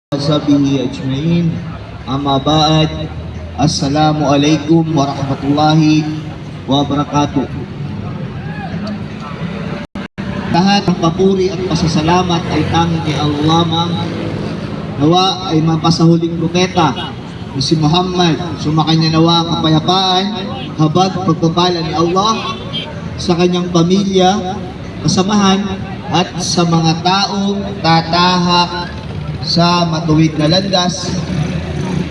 Sabihi ajmain. Amma ba'd. Assalamualaikum warahmatullahi wabarakatuh. Lahat ng papuri at pasasalamat ay tanging kay Allah mang nawa ay mapasahuling propeta ni si Muhammad. Sumakanya nawa kapayapaan, habag, pagpapala ni Allah sa kanyang pamilya, kasamahan at sa mga taong tatahak sa matuwid na landas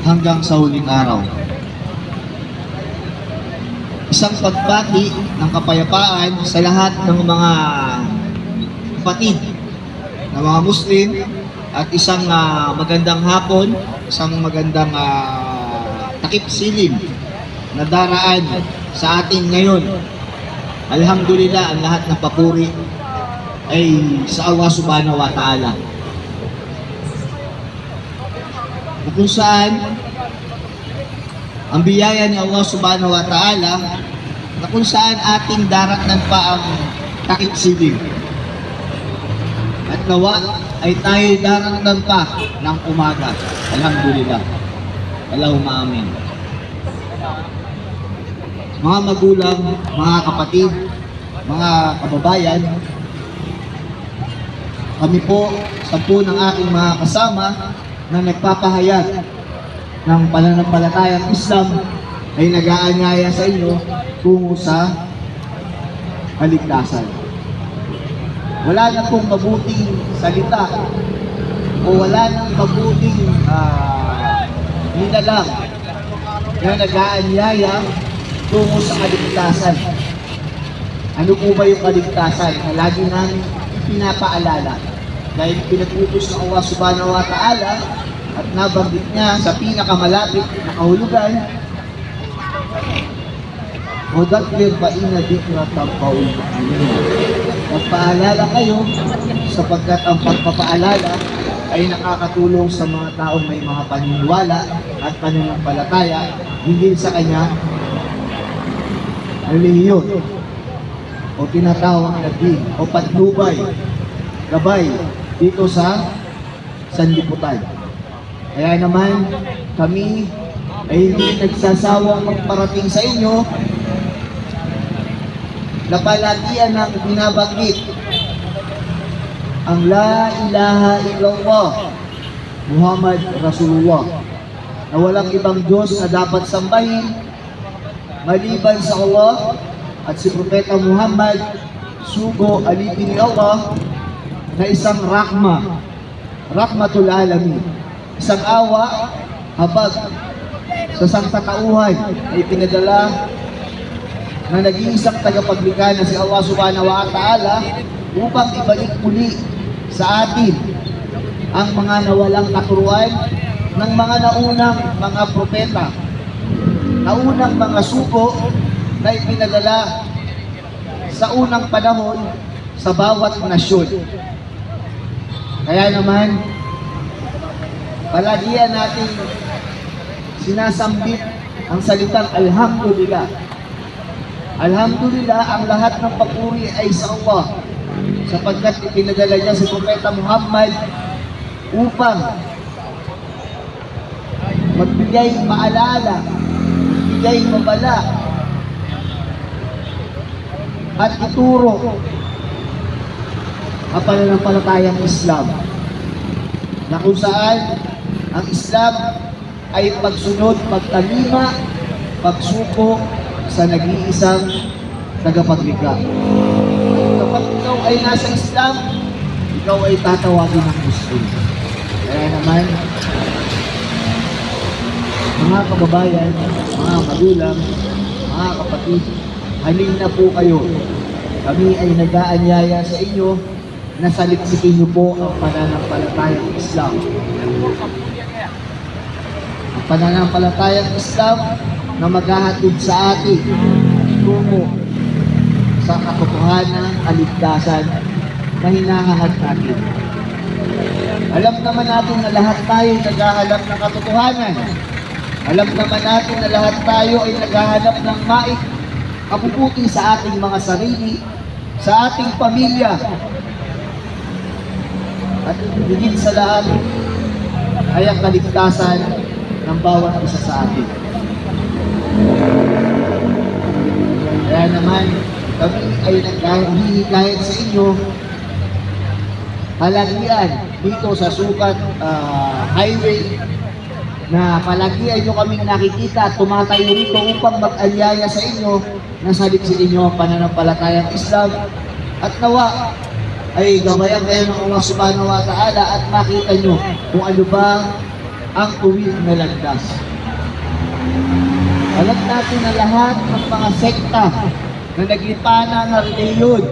hanggang sa huling araw. Isang pagbati ng kapayapaan sa lahat ng mga kapatid na mga Muslim at isang magandang hapon, isang magandang takip silim na daraan sa atin ngayon. Alhamdulillah, ang lahat ng papuri ay sa Allah subhanahu wa ta'ala. Kung saan ang biyaya ni Allah subhanahu wa ta'ala na kung saan ating daratnan pa ang takip silim. At nawa ay tayo daratnan pa ng umaga. Alhamdulillah. Allahumma amin. Mga magulang, mga kapatid, mga kababayan, kami po, 10 ng aking mga kasama na nagpapahayag ng pananampalatayang Islam ay nag-aanyaya sa inyo tungo sa kaligtasan. Wala na pong mabuting salita o wala nang mabuting nilalang na nag-aanyaya tungo sa kaligtasan. Ano po ba yung kaligtasan na lagi namin pinapaalala? Dahil pinag-utos ng Allah subhanahu wa ta'ala at nabanggit niya sa pinakamalapit na kahulugan, Mudhakkir fa inna dhikra tanfa'ul mu'minin. Magpaalala kayo sapagkat ang pagpapaalala ay nakakatulong sa mga taong may mga paniniwala at pananampalataya hindi sa kanya relihiyon o tinatawag na din o patnubay, gabay dito sa sanlibutan. Kaya naman kami ay hindi nagsasawang magparating sa inyo na palatian ng binabanggit ang La ilaha illallah Muhammad Rasulullah, na walang ibang Diyos na dapat sambahin maliban sa Allah at si Propeta Muhammad sugo alipin ni Allah na isang rahmatul alamin, isang awa, habag sa sangkatauhan ay pinadala na nag-iisang tagapaglikha na si Allah subhanahu wa ta'ala upang ibalik muli sa atin ang mga nawalang katuruan ng mga naunang mga propeta, naunang mga sugo na ipinadala sa unang panahon sa bawat nasyon. Kaya naman, palagian natin sinasambit ang salitang Alhamdulillah. Alhamdulillah, ang lahat ng papuri ay sa Allah sapagkat ipinadala niya si Propeta Muhammad upang magbigay paalala, magbigay babala at ituro ang pananampalatayang Islam, na kung saan ang Islam ay pagsunod, pagtalima, pagsuko sa nag-iisang tagapaglikha. Kapag ikaw ay nasa Islam, ikaw ay tatawagin ng Muslim. Kaya naman, mga kababayan, mga magulang, mga kapatid, halin na po kayo. Kami ay nag-aanyaya sa inyo na saliksikin niyo po ang pananampalatayang Islam. Ang pananampalatayang Islam na maghahatid sa atin tungo sa katotohanan, kaligtasan na hinahangad natin. Alam naman natin na lahat tayo ay naghahanap ng katotohanan. Alam naman natin na lahat tayo ay naghahanap ng kapuputi sa ating mga sarili, sa ating pamilya. At higit sa lahat, ay ang kaligtasan ng bawat isa sa atin. Kaya naman, kami ay naghihikayat sa inyo, palagian dito sa Sukat Highway, na palagian nyo kaming nakikita at tumatayo rito upang mag-anyaya sa inyo na salipsin inyo ang pananampalatayang Islam, at nawa ay gabayan kayo ng Allah Subhanahu wa Ta'ala at makita nyo kung ano ba ang tuwid na landas. Alam natin na lahat ng mga sekta na naglipana na reliyon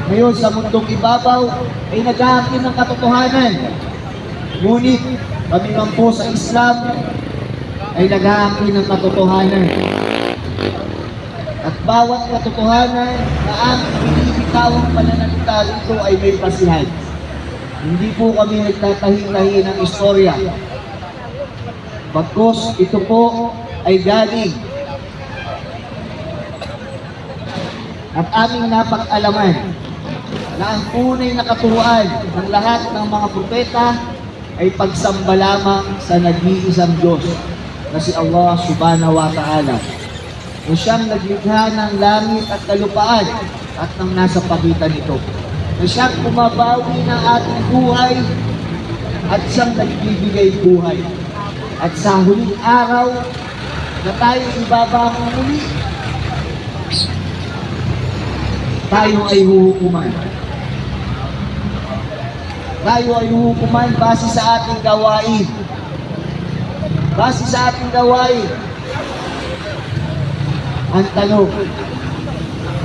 ngayon sa mundong ibabaw ay nag-aakit ng katotohanan. Ngunit kami man po sa Islam ay nag-aakit ng katotohanan. At bawat katotohanan na aming binibitawang pananalita rito ay may basihan. Hindi po kami nagtatahi-tahi ng istorya. Bagkus ito po ay galing at aming napag-alaman na ang tunay na katuruan ng lahat ng mga propeta ay pagsamba lamang sa nag-iisang Diyos na si Allah Subhanahu wa Ta'ala, na siyang naglikha ng langit at kalupaan at ng nasa pagitan nito, na siyang bumabawi ng ating buhay at siyang nagbibigay buhay. At sa huling araw na tayo ibabangon muli, tayo ay huhukuman. Tayo ay huhukuman base sa ating gawain. Base sa ating gawain. Ang tanong,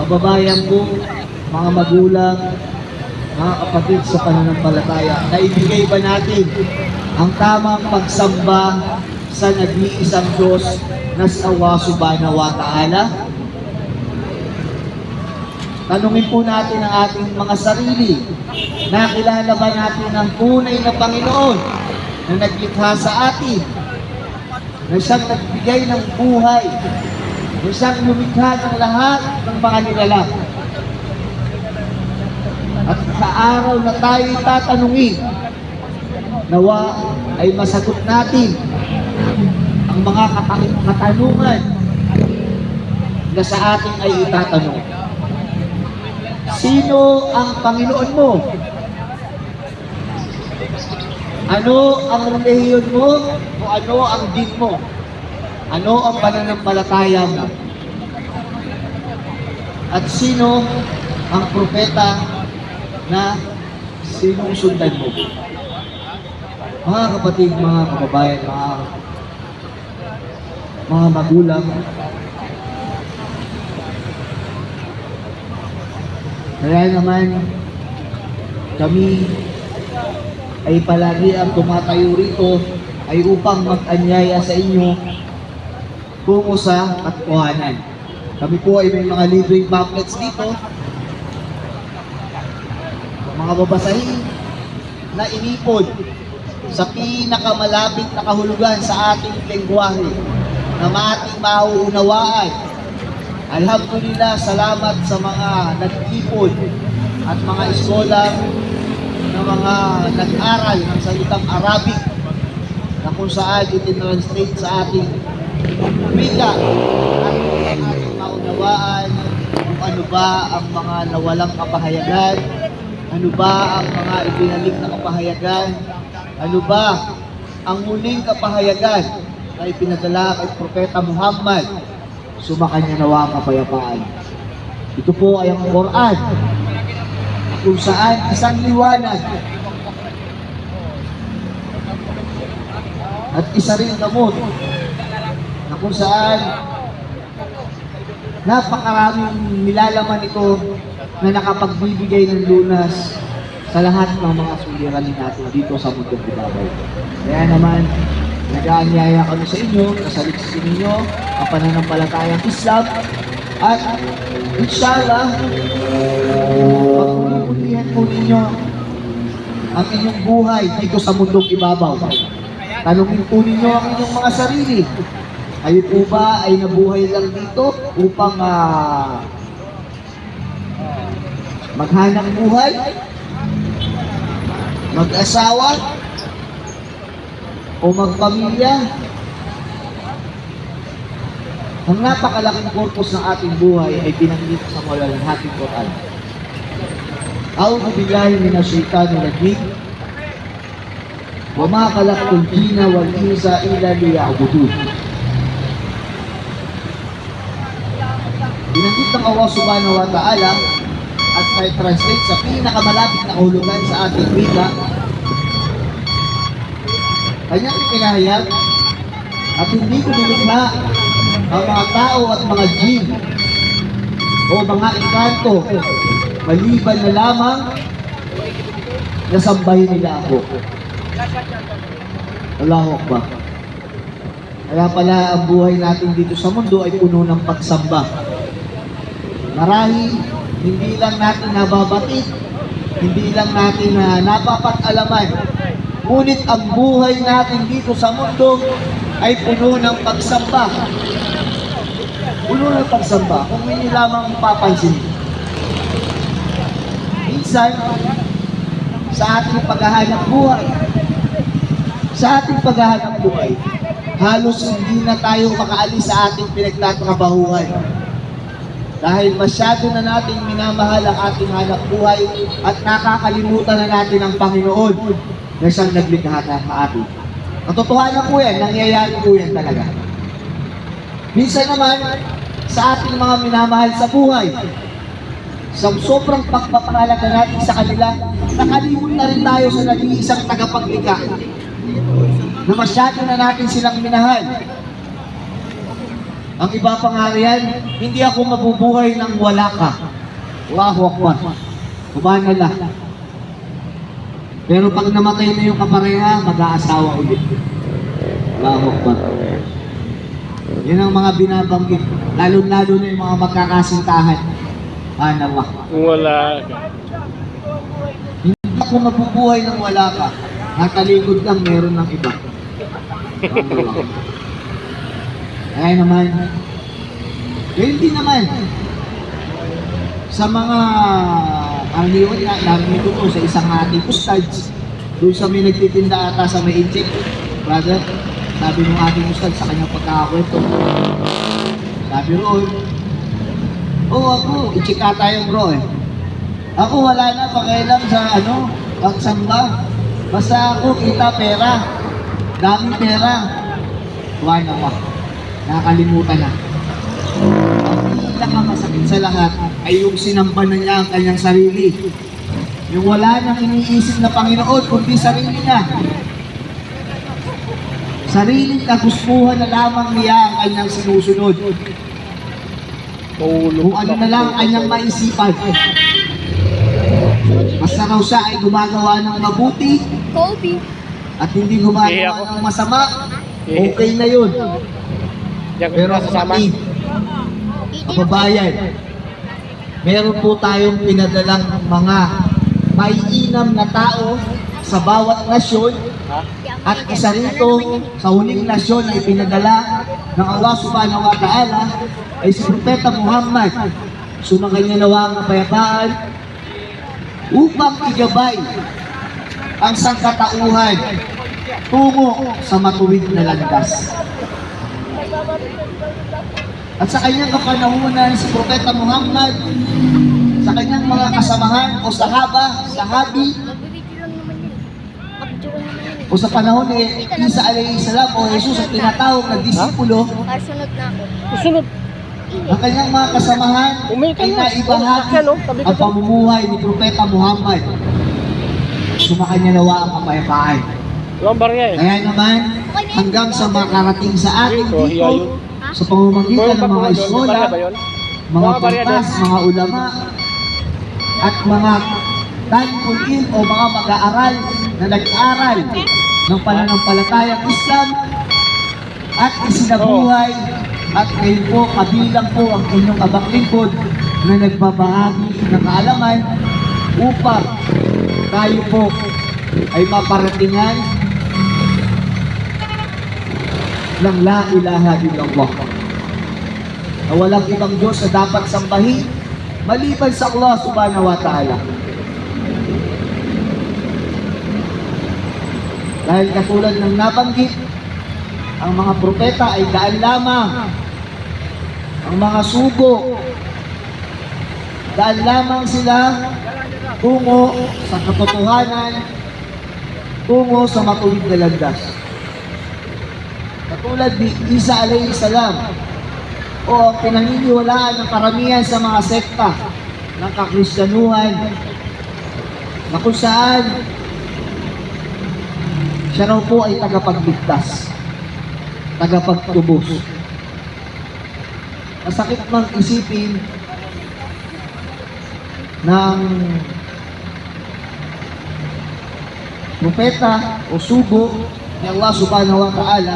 kababayan ko, mga magulang, mga kapatid sa pananampalataya, naibigay ba natin ang tamang pagsamba sa nag-iisang Diyos na si Allah Subhanahu wa Ta'ala? Tanungin po natin ang ating mga sarili. Nakilala ba natin ang tunay na Panginoon na naglikha sa atin, na siyang nagbigay ng buhay, na siyang lumikha ng lahat ng mga nilalang? At sa araw na tayo tatanungin, nawa ay masagot natin ang mga katanungan na sa atin ay itatanong. Sino ang Panginoon mo? Ano ang relihiyon mo? O ano ang din mo? Ano ang pananampalataya mo? At sino ang propeta na sinusundan mo? Mga kapatid, mga kababayan, mga magulang, kaya naman kami ay palagi ang tumatayo rito ay upang mag-anyaya sa inyo tungo sa katotohanan. Kami po ay may mga libreng pamphlets dito, mga babasahin na inipon sa pinakamalapit na kahulugan sa ating lengguwahe na ating mauunawaan. Alhamdulillah, salamat sa mga nag-ipon at mga eskola na mga nag-aral ng salitang Arabic na kung saan itinranslate sa ating wika at ating maunawaan kung ano ba ang mga nawalang kapahayagan, ano ba ang mga ibinalik na kapahayagan, ano ba ang muling kapahayagan na ipinadala kay Propeta Muhammad, sumakanya nawa ang kapayapaan. Ito po ay ang Quran, kung saan isang liwanag at isa rin gamot, na kung saan napakaraming nilalaman ito na nakapagbibigay ng lunas sa lahat ng mga suliranin natin dito sa mundong ibabaw. Kaya naman, nag-aanyaya kami sa inyo, nasaliksin ninyo ang pananampalatayang Islam, at inshallah, pagpulihan po ninyo ang inyong buhay dito sa mundong ibabaw. Tanungin po ninyo ang inyong mga sarili. Kayo po ba ay nabuhay lang dito upang maghanap buhay, mag-asawa, o magpamilya. Ang napakalaking purpose ng ating buhay ay binanggit sa malalhating Quran. A'udhu billahi minash shaitanir rajim. Wa ma khalaqtul jinna wal insa illa liya'budun. Binanggit ng Allah subhanahu wa ta'ala at may translate sa pinakamalapit na kahulugan sa ating wika. Kanyang ipinahayag at hindi ko nilikha ang mga tao at mga jinn o mga engkanto maliban na lamang na sambahin nila ako. Allahu Akbar. Kaya pala ang buhay natin dito sa mundo ay puno ng pagsamba. Marahil hindi lang natin nababatid, hindi lang natin napapag-alaman, ngunit ang buhay natin dito sa mundo ay puno ng pagsamba. Puno ng pagsamba, kung hindi lamang papansin. Minsan, sa ating paghahanap buhay, halos hindi na tayo makaalis sa ating pinagtatrabahuhan. Dahil masyado na nating minamahal ang ating hanap buhay at nakakalimutan na natin ang Panginoon na siyang naglikha sa atin. Katotohanan po yan, nangyayari po yan talaga. Minsan naman, sa ating mga minamahal sa buhay, sa sobrang pagpapahalaga natin sa kanila, nakalimot na rin tayo sa nag-iisang tagapaglikha na masyado na natin silang minahal. Ang iba pa nga riyan, hindi ako mabubuhay nang wala ka. Allahu Akbar. Kumanala. Pero pag namatay na yung kapareha, mag-aasawa ulit. Allahu Akbar. Yan ang mga binabanggit. Lalo-lalo na yung mga magkakasintahan. Allah. Wala ka. Hindi ako mabubuhay nang wala ka. Natalikod lang, meron ng iba. Kaya naman, hindi naman sa mga karaniwan na narinig ko sa isang ating ustads, doon sa may nagtitinda ata sa may incheck, brother, sabi ng ating ustad sa kanyang pagkakakwento, sabi roon, ako, i-check ata yung bro eh. Ako wala na pakialam sa pagsamba. Basta ako kita pera, daming pera. Wala na. Nakakalimutan na. Ang pinakamasakit sa lahat ay yung sinamba na niya ang kanyang sarili. Yung wala nang iniisip na Panginoon, kundi sarili niya. Sariling kagustuhan na lamang niya ang kanyang sinusunod. Kung ano na lang ang kanyang maisipan. Basta raw siya ay gumagawa ng mabuti at hindi gumagawa ng masama, okay na yun. Pero kapatid, kababayan, meron po tayong pinadalang mga maiinam na tao sa bawat nasyon at isa rito sa huling nasyon na ipinadala ng Allah subhanahu wa ta'ala ay si Propeta Muhammad. Sumagan niya nawa ang kapayapaan upang igabay ang sangkatauhan tungo sa matuwid na landas. At sa kanyang kapanahunan si Propeta Muhammad, sa kanyang mga kasamahan o sahabi, o sa panahon ni Isa alayhi salam o Jesus at tinatawag na disipulo, Sunod. ang kanyang mga kasamahan ay naibahagi ang pamumuhay ni Propeta Muhammad. Sumakanya nawa ang kapayapaan. Kaya naman, hanggang sa makarating sa atin dito, sa pamamagitan ng mga eskola, mga pantas, mga ulama, at mga tanpulin o mga mag-aaral na nag-aral ng pananampalatayang Islam at isinabuhay, at ngayon po kabilang po ang inyong abang lingkod na nagbabahagi ng kaalaman upang tayo po ay maparatingan ng La ilaha illallah, na walang ibang Diyos na dapat sambahin maliban sa Allah subhanahu wa ta'ala. Dahil katulad ng nabanggit, ang mga propeta ay daan lamang. Ang mga sugo, daan lamang sila tungo sa katotohanan, tungo sa matuwid na landas. Katulad ni Isa alayhi salam, o ang pinaniniwalaan ng karamihan sa mga sekta ng kakristyanuhan, na kung saan siya raw po ay tagapagligtas, tagapagtubos. Masakit mang isipin ng propeta o sugo ni Allah subhanahu wa ta'ala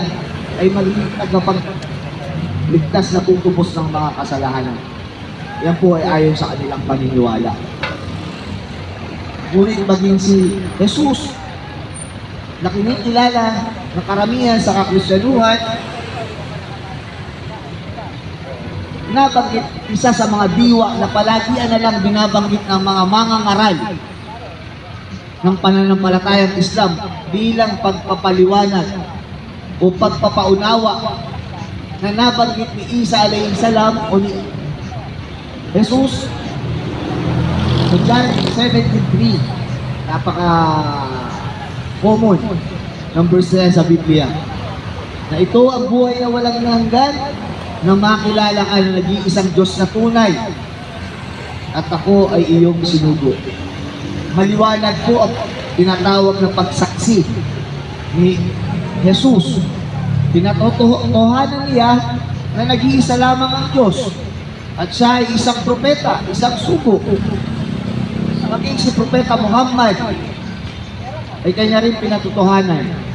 ay magiging tagapagligtas na tutubos ng mga kasalanan. Yan po ay ayon sa kanilang paniniwala. Ngunit maging si Jesus na kinikilala ng karamihan sa kakristyanuhan, nabanggit isa sa mga diwa na palagian na lang binabanggit ng mga mangangaral ng pananampalatayang Islam bilang pagpapaliwanag o pagpapaunawa na nabanggit ni Isa alayhi salam o ni Jesus sa John 73. Napaka-common ng verse na sa Biblia na ito ang buhay na walang hanggan, na makilala ka na nag-iisang Diyos na tunay at ako ay iyong sinugo. Maliwanag po ang tinatawag na pagsaksi ni Jesus. Pinatotohanan niya na nag-iisa lamang ang Diyos at siya ay isang propeta, isang sugo. Maging si Propeta Muhammad ay kanya rin pinatotohanan.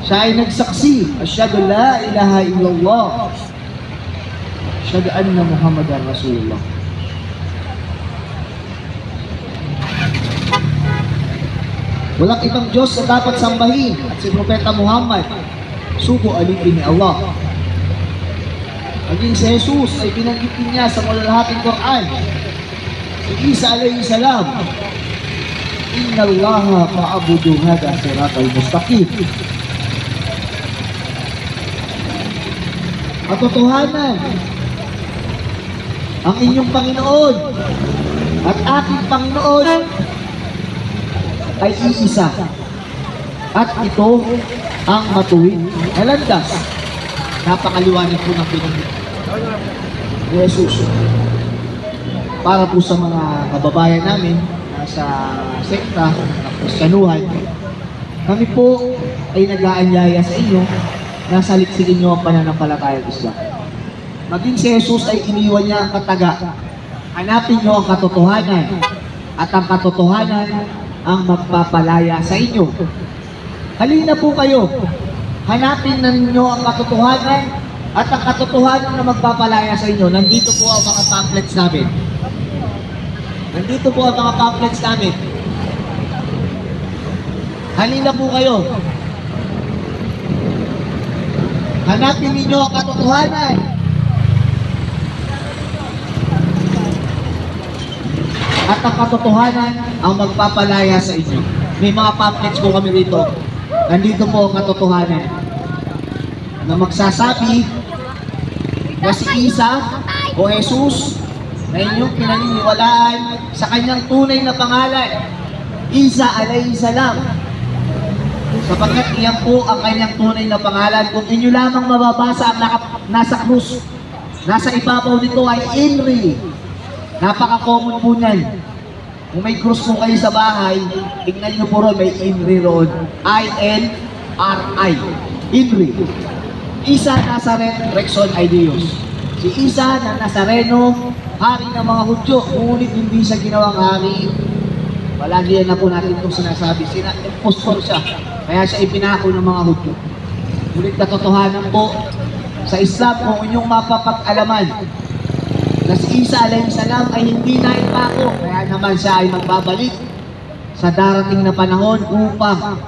Siya ay nagsaksi, asyhadu la ilaha illallah, asyhadu anna Muhammadan Rasulullah. Walang ibang Diyos na dapat sambahin at si Propeta Muhammad, sugo alipin ni Allah. Maging si Jesus ay binanggit niya sa malalahating Quran. Si Isa alayhi salam, inna Allaha fa'budu hada siratal mustaqim. Katotohanan, ang inyong Panginoon at aking Panginoon ay iisa. At ito ang matuwid na landas. Napakaliwanag po ng pinanggit ni Jesus. Para po sa mga kababayan namin na sa sekta ng Kristyanuhan, kami po ay nag-aanyaya sa inyo na saliksikin nyo ang pananampalatayang Islam. Maging si Jesus ay iniwan niya ang kataga. Hanapin nyo ang katotohanan at ang katotohanan ang magpapalaya sa inyo. Halina po kayo. Hanapin ninyo ang katotohanan at ang katotohanan na magpapalaya sa inyo. Nandito po ang mga pamphlets namin. Nandito po ang mga pamphlets namin. Halina po kayo. Hanapin ninyo ang katotohanan. At ang katotohanan ang magpapalaya sa inyo. May mga pamphlets po kami rito. Nandito po ang katotohanan na magsasabi na si Isa o Jesus na inyong pinaniniwalaan sa kanyang tunay na pangalan, Isa alayhi salam. Sapagkat iyan po ang kanyang tunay na pangalan. Kung inyo lamang mababasa ang nasa krus, nasa ibabaw nito ay INRI. Napaka-common po niyan. Kung may krus po kayo sa bahay, tingnan nyo po ron, may INRI ron. I-N-R-I. INRI. Isa Nazaret Rexon Ideos. Si Isa na Nazareno, hari ng mga Hudyo, ngunit hindi siya ginawang hari. Palagi yan na po natin itong sinasabi. Impostor siya. Kaya siya ipinako ng mga Hudyo. Ngunit katotohanan po, sa Islam, kung inyong mapapag-alaman na si Isa alayhi salam ay hindi na ipako, kaya naman siya ay magbabalik sa darating na panahon upang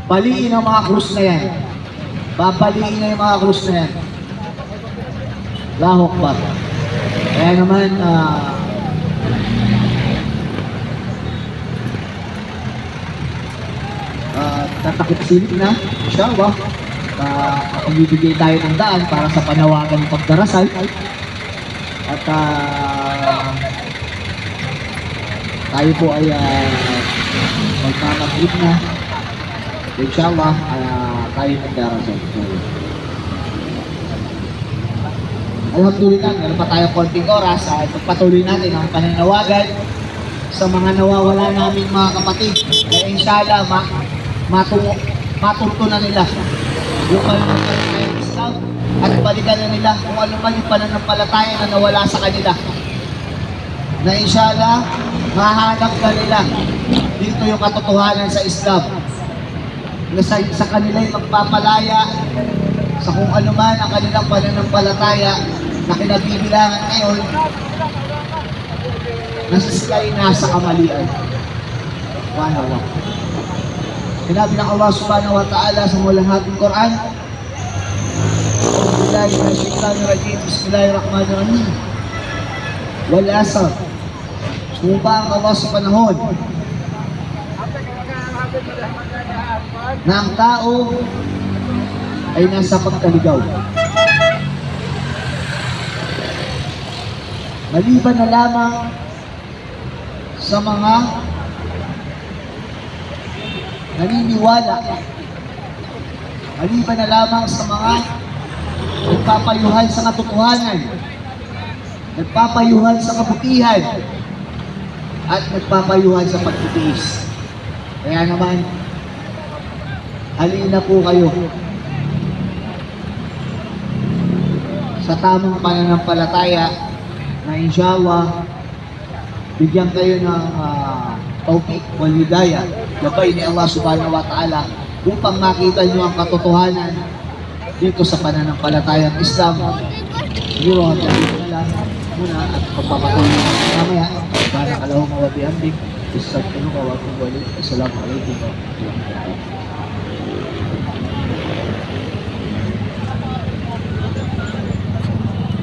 baliin ang mga krus na yan. Babaliin na yung mga krus na yan. Allahu Akbar. Kaya naman, tatakip silip na, inshallah, magbibigay tayo ng daan para sa panawagan ng pagdarasal. At tayo po ay magmamaglit na. Inshallah, tayo magdarasal. So, alhamdulillah, meron pa tayo konting oras at pagpatuloy natin ang pananawagan sa mga nawawala naming mga kapatid. Kaya inshallah, matuto na nila yung pananampalataya ng Islam at balikan na nila kung ano man yung pananampalataya na nawala sa kanila. Na inshallah, mahanap na nila dito yung katotohanan sa Islam. Na sa kanila yung magpapalaya sa kung ano man ang kanilang pananampalataya na kinabibilangan ngayon na sila ay nasa kamalian. Wala. Sinabi ng Allah subhanahu wa ta'ala sa mulahating Quran, Bismillahirrahmanirrahim. Wal asr. Sumpa ang Allah sa panahon na ang tao ay nasa pagkaligaw. Maliban na lamang sa mga naniniwala, maliban na lamang sa mga nagpapayuhan sa katotohanan, nagpapayuhan sa kabutihan, at nagpapayuhan sa pagtitiis. Kaya naman, halina po kayo sa tamang pananampalataya na inshallah bigyan kayo ng tawfiq wal hidayah gabay ni Allah subhanahu wa ta'ala upang makita nyo ang katotohanan dito sa pananampalatayang Islam. Siguro ang na lang muna at pagpapatuloy natin mamaya. Barakallahu wa bihamdik. Assalamualaikum warahmatullahi wabarakatuh.